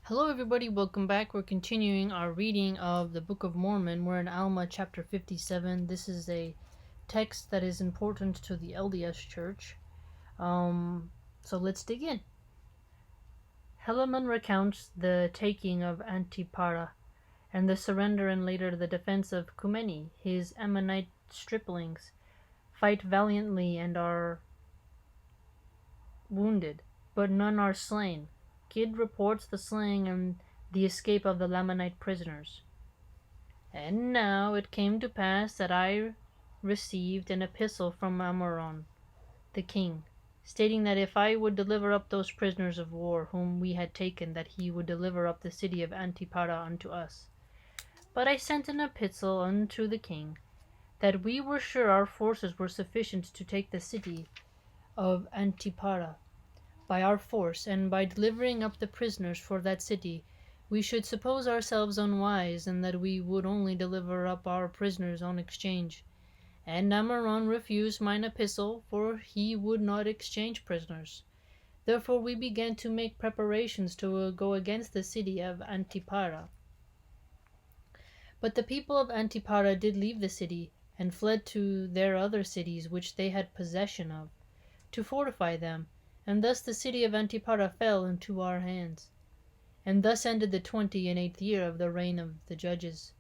Hello everybody, welcome back. We're continuing our reading of the Book of Mormon. We're in Alma chapter 57. This is a text that is important to the LDS Church. So let's dig in. Helaman recounts the taking of Antipara and the surrender and later the defense of Kumeni. His Ammonite striplings fight valiantly and are wounded, but none are slain. Kidd reports the slaying and the escape of the Lamanite prisoners. And now it came to pass that I received an epistle from Ammoron, the king, stating that if I would deliver up those prisoners of war whom we had taken, that he would deliver up the city of Antipara unto us. But I sent an epistle unto the king, that we were sure our forces were sufficient to take the city of Antipara by our force, and by delivering up the prisoners for that city, we should suppose ourselves unwise, and that we would only deliver up our prisoners on exchange. And Ammoron refused mine epistle, for he would not exchange prisoners. Therefore we began to make preparations to go against the city of Antipara. But the people of Antipara did leave the city, and fled to their other cities which they had possession of, to fortify them, and thus the city of Antipara fell into our hands. And thus ended the 28th year of the reign of the judges.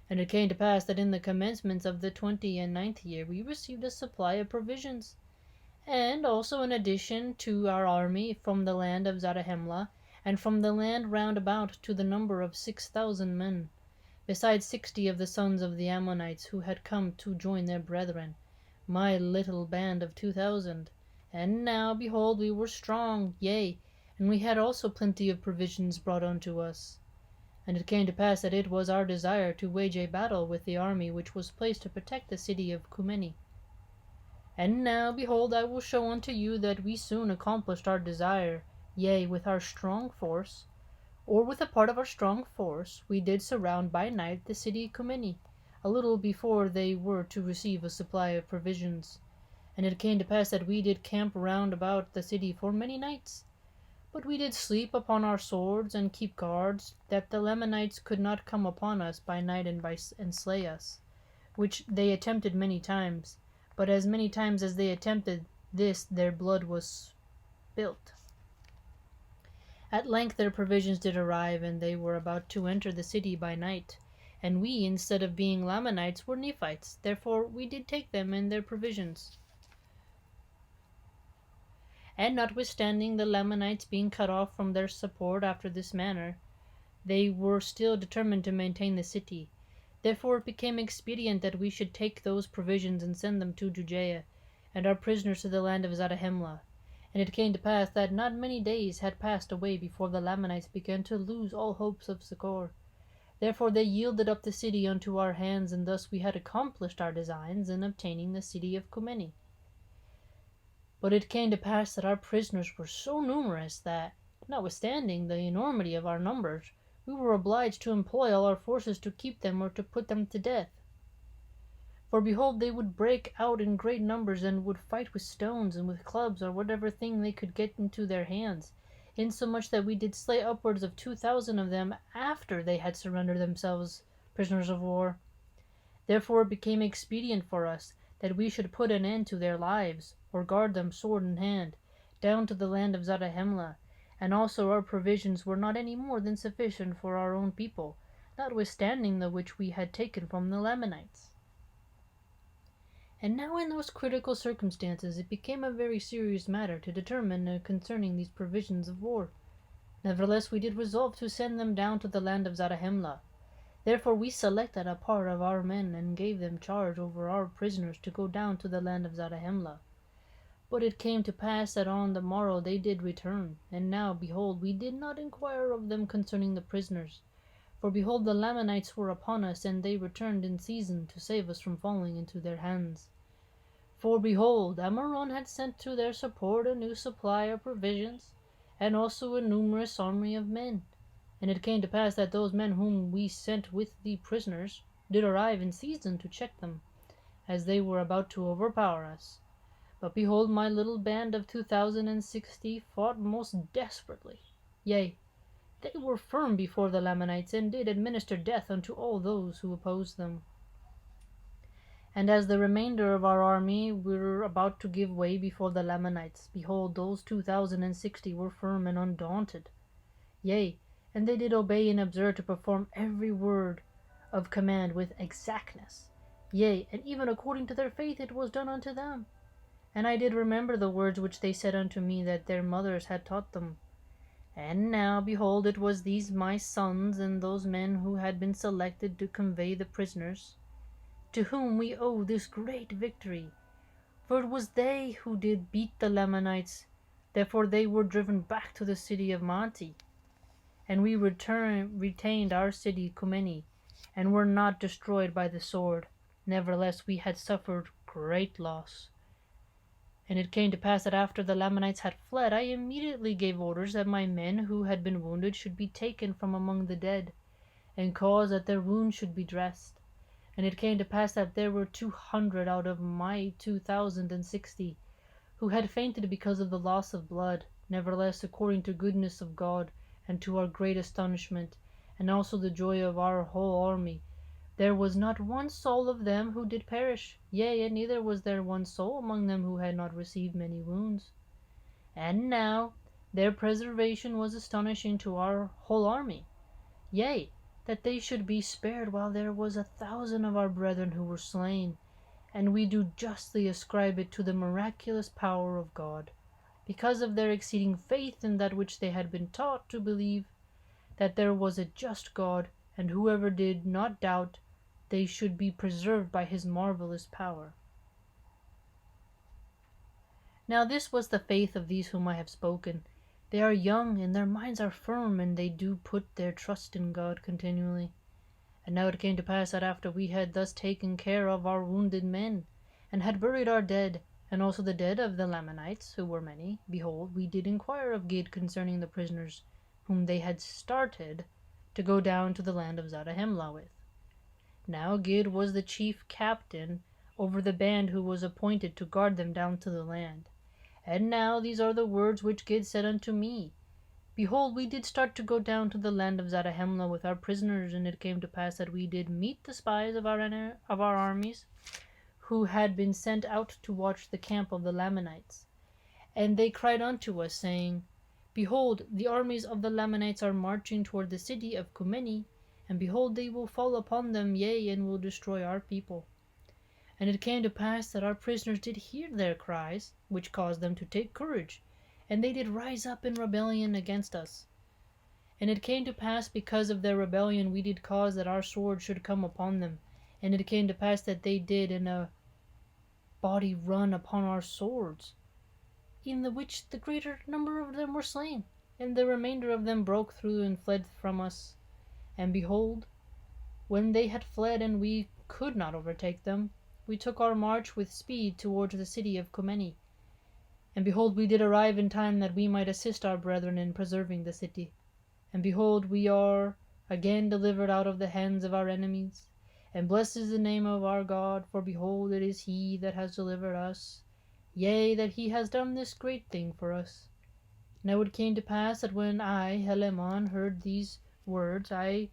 And it came to pass that in the commencement of the 29th year we received a supply of provisions, and also an addition to our army from the land of Zarahemla, and from the land round about, to the number of 6,000 men, besides 60 of the sons of the Ammonites who had come to join their brethren, my little band of 2,000. And now, behold, we were strong, yea, and we had also plenty of provisions brought unto us. And it came to pass that it was our desire to wage a battle with the army which was placed to protect the city of Kumeni. And now, behold, I will show unto you that we soon accomplished our desire, yea, with our strong force, or with a part of our strong force, we did surround by night the city of Kumeni, a little before they were to receive a supply of provisions. And it came to pass that we did camp round about the city for many nights. But we did sleep upon our swords, and keep guards, that the Lamanites could not come upon us by night and slay us, which they attempted many times. But as many times as they attempted this, their blood was spilt. At length their provisions did arrive, and they were about to enter the city by night. And we, instead of being Lamanites, were Nephites. Therefore we did take them and their provisions. And notwithstanding the Lamanites being cut off from their support after this manner, they were still determined to maintain the city. Therefore it became expedient that we should take those provisions and send them to Judea, and our prisoners to the land of Zarahemla. And it came to pass that not many days had passed away before the Lamanites began to lose all hopes of succor. Therefore they yielded up the city unto our hands, and thus we had accomplished our designs in obtaining the city of Kumeni. But it came to pass that our prisoners were so numerous that, notwithstanding the enormity of our numbers, we were obliged to employ all our forces to keep them or to put them to death. For behold, they would break out in great numbers, and would fight with stones and with clubs, or whatever thing they could get into their hands, insomuch that we did slay upwards of 2,000 of them after they had surrendered themselves prisoners of war. Therefore it became expedient for us that we should put an end to their lives, or guard them sword in hand, down to the land of Zarahemla, and also our provisions were not any more than sufficient for our own people, notwithstanding the which we had taken from the Lamanites. And now in those critical circumstances it became a very serious matter to determine concerning these provisions of war. Nevertheless we did resolve to send them down to the land of Zarahemla. Therefore we selected a part of our men, and gave them charge over our prisoners to go down to the land of Zarahemla. But it came to pass that on the morrow they did return. And now, behold, we did not inquire of them concerning the prisoners. For behold, the Lamanites were upon us, and they returned in season to save us from falling into their hands. For behold, Ammoron had sent to their support a new supply of provisions, and also a numerous army of men. And it came to pass that those men whom we sent with the prisoners did arrive in season to check them, as they were about to overpower us. But behold, my little band of 2,060 fought most desperately. Yea, They were firm before the Lamanites, and did administer death unto all those who opposed them. And as the remainder of our army were about to give way before the Lamanites, behold, those 2,060 were firm and undaunted. Yea, and they did obey and observe to perform every word of command with exactness. Yea, and even according to their faith it was done unto them. And I did remember the words which they said unto me that their mothers had taught them. And now, behold, it was these my sons, and those men who had been selected to convey the prisoners, to whom we owe this great victory. For it was they who did beat the Lamanites, therefore they were driven back to the city of Manti. And we retained our city Cumeni, and were not destroyed by the sword. Nevertheless we had suffered great loss. And it came to pass that after the Lamanites had fled, I immediately gave orders that my men who had been wounded should be taken from among the dead, and caused that their wounds should be dressed. And it came to pass that there were 200 out of my 2,060 who had fainted because of the loss of blood. Nevertheless, according to goodness of God, and to our great astonishment, and also the joy of our whole army, there was not one soul of them who did perish, yea, and neither was there one soul among them who had not received many wounds. And now their preservation was astonishing to our whole army, yea, that they should be spared while there was 1,000 of our brethren who were slain. And we do justly ascribe it to the miraculous power of God, because of their exceeding faith in that which they had been taught to believe, that there was a just God, and whoever did not doubt, they should be preserved by his marvelous power. Now this was the faith of these whom I have spoken. They are young, and their minds are firm, and they do put their trust in God continually. And now it came to pass that after we had thus taken care of our wounded men, and had buried our dead, and also the dead of the Lamanites, who were many, behold, we did inquire of Gid concerning the prisoners, whom they had started to go down to the land of Zarahemla with. Now Gid was the chief captain over the band who was appointed to guard them down to the land. And now these are the words which Gid said unto me. Behold, we did start to go down to the land of Zarahemla with our prisoners, and it came to pass that we did meet the spies of our armies, who had been sent out to watch the camp of the Lamanites. And they cried unto us, saying, Behold, the armies of the Lamanites are marching toward the city of Cumeni, and behold, they will fall upon them, yea, and will destroy our people. And it came to pass that our prisoners did hear their cries, which caused them to take courage, and they did rise up in rebellion against us. And it came to pass, because of their rebellion, we did cause that our sword should come upon them. And it came to pass that they did in a body run upon our swords, in the which the greater number of them were slain, and the remainder of them broke through and fled from us. And behold, when they had fled and we could not overtake them, we took our march with speed towards the city of Cumeni. And behold, we did arrive in time that we might assist our brethren in preserving the city. And behold, we are again delivered out of the hands of our enemies. And blessed is the name of our God, for behold, it is he that has delivered us, yea, that he has done this great thing for us. Now it came to pass that when I, Helaman, heard these words, I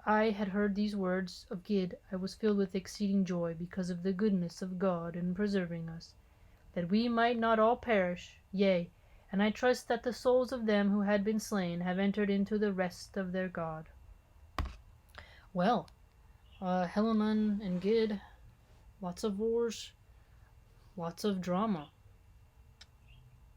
had heard these words of Gid, I was filled with exceeding joy, because of the goodness of God in preserving us, that we might not all perish, yea, and I trust that the souls of them who had been slain have entered into the rest of their God. Well, Helaman and Gid, lots of wars, lots of drama.